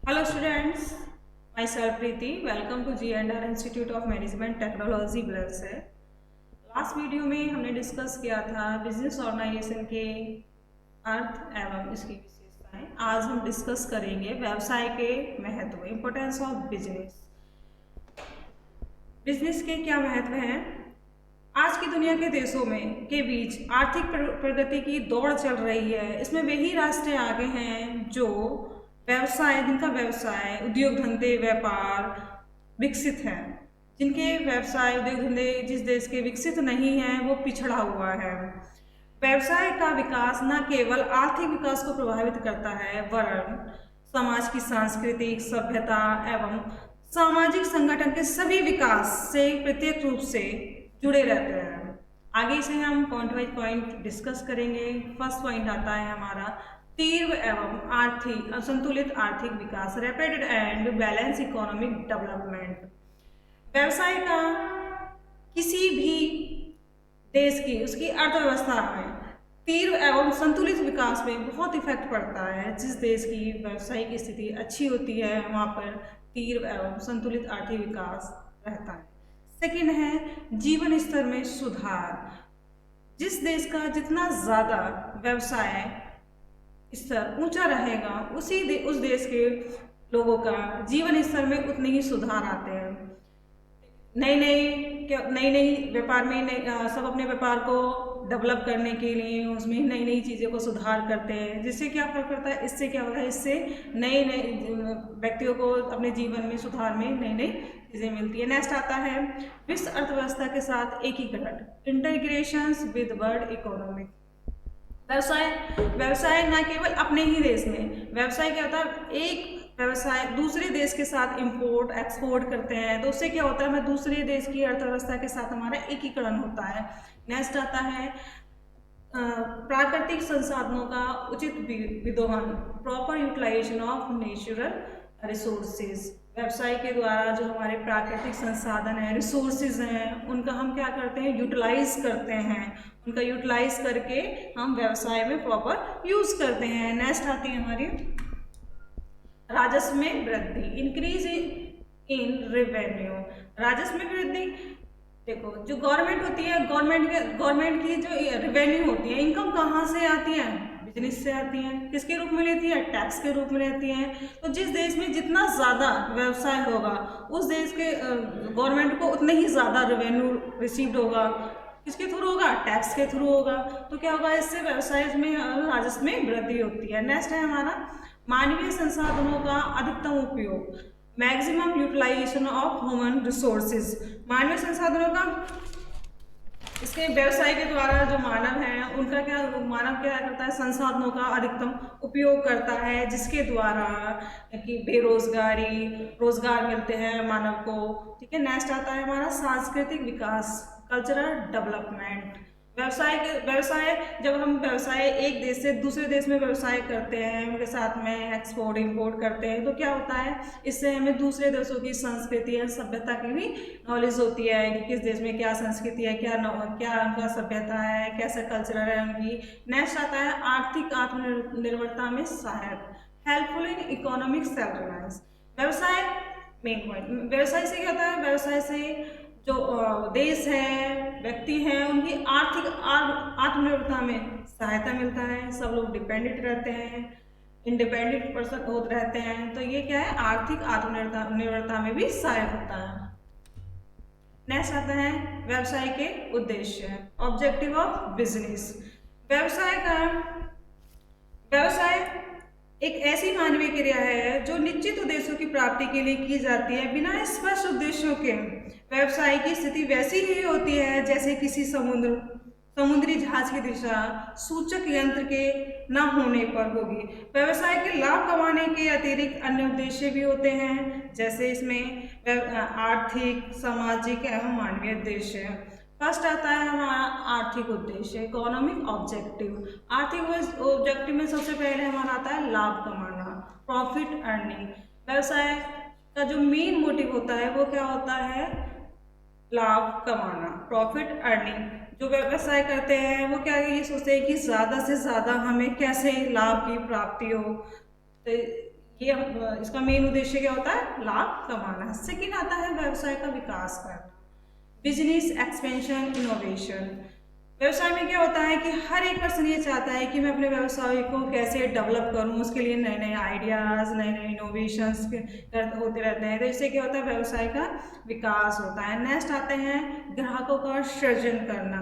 Hello students, myself Preeti. Welcome to G&R Institute of Management Technology Blursay. Last video में हमने discuss किया था business organisation के अर्थ एवं इसकी विशेषताएं। आज हम डिस्कस करेंगे व्यवसाय के महत्व, इम्पोर्टेंस ऑफ बिजनेस। बिजनेस के क्या महत्व हैं? आज की दुनिया के देशों में के बीच आर्थिक प्रगति की दौड़ चल रही है। इसमें वही राष्ट्र आगे हैं जो जिनका व्यवसाय, उद्योग धंधे, व्यापार विकसित है। जिनके व्यवसाय, उद्योग धंधे जिस देश के विकसित नहीं है वो पिछड़ा हुआ है। व्यवसाय का विकास न केवल आर्थिक विकास को प्रभावित करता है वरन समाज की सांस्कृतिक, सभ्यता एवं सामाजिक संगठन के सभी विकास से प्रत्यक्ष रूप से जुड़े रहते हैं। आगे इसे हम पॉइंट वाइज पॉइंट डिस्कस करेंगे। फर्स्ट पॉइंट आता है हमारा तीव्र एवं संतुलित आर्थिक विकास, rapid and balance economic development. व्यवसाय का किसी भी देश की उसकी अर्थव्यवस्था में तीव्र एवं संतुलित विकास में बहुत इफेक्ट पड़ता है। जिस देश की व्यवसायिक स्थिति अच्छी होती है वहाँ पर तीव्र एवं संतुलित आर्थिक विकास रहता है। सेकेंड है जीवन स्तर में सुधार। जिस देश का जितना ज़्यादा व्यवसाय स्तर ऊंचा रहेगा उस देश के लोगों का जीवन स्तर में उतने ही सुधार आते हैं। नई नई व्यापार में सब अपने व्यापार को डेवलप करने के लिए उसमें नई नई चीज़ों को सुधार करते हैं, जिससे क्या फर्क पड़ता है, इससे क्या होता है, इससे नए नए व्यक्तियों को अपने जीवन में सुधार में नई नई चीज़ें मिलती है। नेक्स्ट आता है विश्व अर्थव्यवस्था के साथ एकीकरण, इंटीग्रेशंस विद वर्ल्ड इकोनॉमिक। व्यवसाय न केवल अपने ही देश में, व्यवसाय क्या होता है, एक व्यवसाय दूसरे देश के साथ इंपोर्ट एक्सपोर्ट करते हैं तो उससे क्या होता है, हमें दूसरे देश की अर्थव्यवस्था के साथ हमारा एकीकरण होता है। नेक्स्ट आता है प्राकृतिक संसाधनों का उचित विदोहन, proper utilisation of natural resources. व्यवसाय के द्वारा जो हमारे प्राकृतिक संसाधन हैं, रिसोर्सेज हैं, उनका हम क्या करते हैं, यूटिलाइज करते हैं। उनका यूटिलाइज करके हम व्यवसाय में प्रॉपर यूज करते हैं। नेक्स्ट आती है हमारी राजस्व में वृद्धि, इंक्रीज इन रेवेन्यू। राजस्व में वृद्धि, देखो जो गवर्नमेंट होती है, गवर्नमेंट की जो रेवेन्यू होती है, इनकम कहाँ से आती है, बिजनेस से आती हैं। किसके रूप में लेती है, टैक्स के रूप में लेती हैं। तो जिस देश में जितना ज़्यादा व्यवसाय होगा उस देश के गवर्नमेंट को उतने ही ज़्यादा रेवेन्यू रिसीव्ड होगा। किसके थ्रू होगा, टैक्स के थ्रू होगा। तो क्या होगा, इससे व्यवसाय में राजस्व में वृद्धि होती है। नेक्स्ट है हमारा मानवीय संसाधनों का अधिकतम उपयोग, maximum utilisation of human resources. मानवीय संसाधनों का, इसके व्यवसाय के द्वारा जो मानव क्या करता है, संसाधनों का अधिकतम उपयोग करता है, जिसके द्वारा कि रोजगार मिलते हैं मानव को। ठीक है। नेक्स्ट आता है हमारा सांस्कृतिक विकास, कल्चरल डेवलपमेंट। जब हम व्यवसाय एक देश से दूसरे देश में व्यवसाय करते हैं, उनके साथ में एक्सपोर्ट इंपोर्ट करते हैं, तो क्या होता है, इससे हमें दूसरे देशों की संस्कृति या सभ्यता की भी नॉलेज होती है कि किस देश में क्या संस्कृति है, क्या उनका सभ्यता है, कैसा कल्चर है उनकी। नेक्स्ट आता है आर्थिक आत्मनिर्भरता में सहायक, helpful in economic self reliance. व्यवसाय मेन पॉइंट, व्यवसाय से क्या होता है, व्यवसाय से जो देश है, व्यक्ति हैं, उनकी आर्थिक आत्मनिर्भरता में सहायता मिलता है। सब लोग डिपेंडेंट रहते हैं, इंडिपेंडेंट पर्सन होते रहते हैं। तो ये क्या है, आर्थिक आत्मनिर्भरता में भी सहायक होता है। नेक्स्ट आता है व्यवसाय के उद्देश्य, ऑब्जेक्टिव ऑफ बिजनेस। व्यवसाय एक ऐसी मानवीय क्रिया है जो निश्चित उद्देश्यों की प्राप्ति के लिए की जाती है। बिना स्पष्ट उद्देश्यों के व्यवसाय की स्थिति वैसी ही होती है जैसे किसी समुद्री जहाज की दिशा सूचक यंत्र के न होने पर होगी। व्यवसाय के लाभ कमाने के अतिरिक्त अन्य उद्देश्य भी होते हैं, जैसे इसमें आर्थिक, सामाजिक एवं मानवीय उद्देश्य। फर्स्ट आता है हमारा आर्थिक उद्देश्य, इकोनॉमिक ऑब्जेक्टिव। आर्थिक ऑब्जेक्टिव में सबसे पहले हमारा आता है लाभ कमाना, प्रॉफिट अर्निंग। व्यवसाय का जो मेन मोटिव होता है वो क्या होता है, लाभ कमाना, प्रॉफिट अर्निंग। जो व्यवसाय करते हैं वो क्या ये सोचते हैं कि ज़्यादा से ज़्यादा हमें कैसे लाभ की प्राप्ति हो। तो ये इसका मेन उद्देश्य क्या होता है? लाभ कमाना। सेकेंड आता है व्यवसाय का विकास करना, बिजनेस एक्सपेंशन इनोवेशन। व्यवसाय में क्या होता है कि हर एक पर्सन ये चाहता है कि मैं अपने व्यवसाय को कैसे डेवलप करूं, उसके लिए नए नए आइडियाज़, नए नए इनोवेशंस होते रहते हैं। तो इससे क्या होता है? व्यवसाय का विकास होता है। नेक्स्ट आते हैं ग्राहकों का सृजन करना।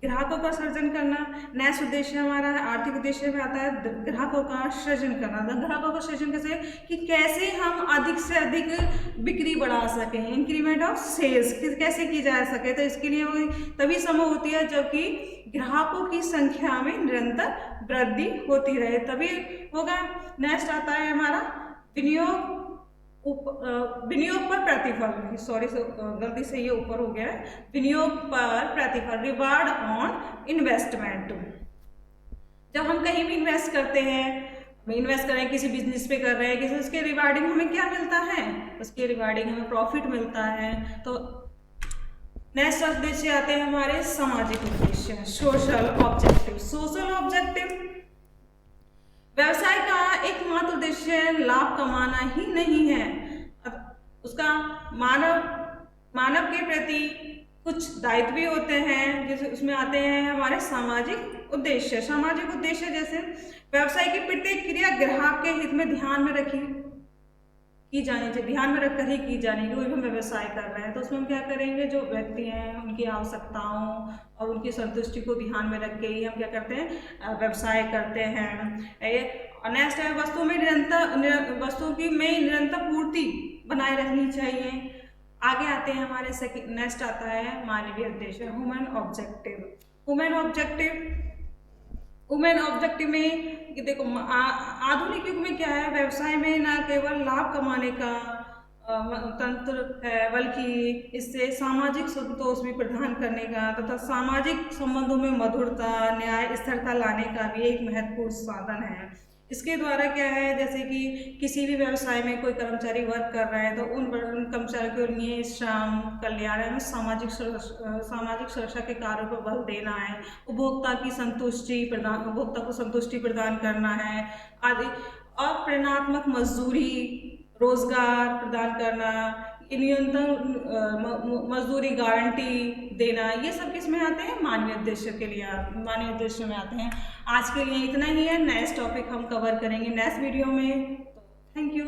ग्राहकों का सृजन करना नेक्स्ट उद्देश्य हमारा है। आर्थिक उद्देश्य में आता है ग्राहकों का सृजन करना। ग्राहकों का सृजन कैसे? कि कैसे हम अधिक से अधिक बिक्री बढ़ा सकें, इंक्रीमेंट ऑफ सेल्स कैसे की जा सके। तो इसके लिए वो तभी संभव होती है जबकि ग्राहकों की संख्या में निरंतर वृद्धि होती रहे, तभी होगा। नेक्स्ट आता है हमारा विनियोग विनियोग पर प्रतिफल। सॉरी गलती से ये ऊपर हो गया है। विनियोग पर प्रतिफल, रिवार्ड ऑन इन्वेस्टमेंट। जब हम कहीं भी इन्वेस्ट करते हैं, इन्वेस्ट कर रहे हैं, किसी बिजनेस पे कर रहे हैं, किसी उसके रिगार्डिंग हमें क्या मिलता है? उसके रिगार्डिंग हमें प्रॉफिट मिलता है। तो नेक्स्ट उद्देश्य आते हैं हमारे सामाजिक उद्देश्य, सोशल ऑब्जेक्टिव। सोशल ऑब्जेक्टिव व्यवसाय का एकमात्र उद्देश्य लाभ कमाना ही नहीं है, उसका मानव के प्रति कुछ दायित्व भी होते हैं। जैसे उसमें आते हैं हमारे सामाजिक उद्देश्य। सामाजिक उद्देश्य जैसे व्यवसाय की प्रत्येक क्रिया ग्राहक के हित में ध्यान में रखी की जानी चाहिए, ध्यान में रखकर ही की जानी चाहिए। कोई भी हम व्यवसाय कर रहे हैं तो उसमें हम क्या करेंगे? जो व्यक्ति हैं उनकी आवश्यकताओं और उनकी संतुष्टि को ध्यान में रख के ही हम क्या करते हैं? व्यवसाय करते हैं। नेक्स्ट है वस्तुओं की निरंतर पूर्ति बनाए रखनी चाहिए। आगे आते हैं हमारे नेक्स्ट आता है मानवीय उद्देश्य, ह्यूमन ऑब्जेक्टिव। ह्यूमन ऑब्जेक्टिव में देखो आधुनिक युग में क्या है? व्यवसाय में न केवल लाभ कमाने का तंत्र है, बल्कि इससे सामाजिक संतोष भी प्रदान करने का तथा सामाजिक संबंधों में मधुरता, न्याय, स्थिरता लाने का भी एक महत्वपूर्ण साधन है। इसके द्वारा क्या है? जैसे कि किसी भी व्यवसाय में कोई कर्मचारी वर्क कर रहे हैं तो उन कर्मचारियों के लिए श्रम कल्याण में सामाजिक सुरक्षा के कार्यों पर बल देना है, उपभोक्ता को संतुष्टि प्रदान करना है आदि। अप्रेरणात्मक मजदूरी, रोजगार प्रदान करना, न्यूनतम मजदूरी गारंटी देना, ये सब किस में आते हैं? मानवीय उद्देश्य में आते हैं। आज के लिए इतना ही है। नेक्स्ट टॉपिक हम कवर करेंगे नेक्स्ट वीडियो में। Thank you.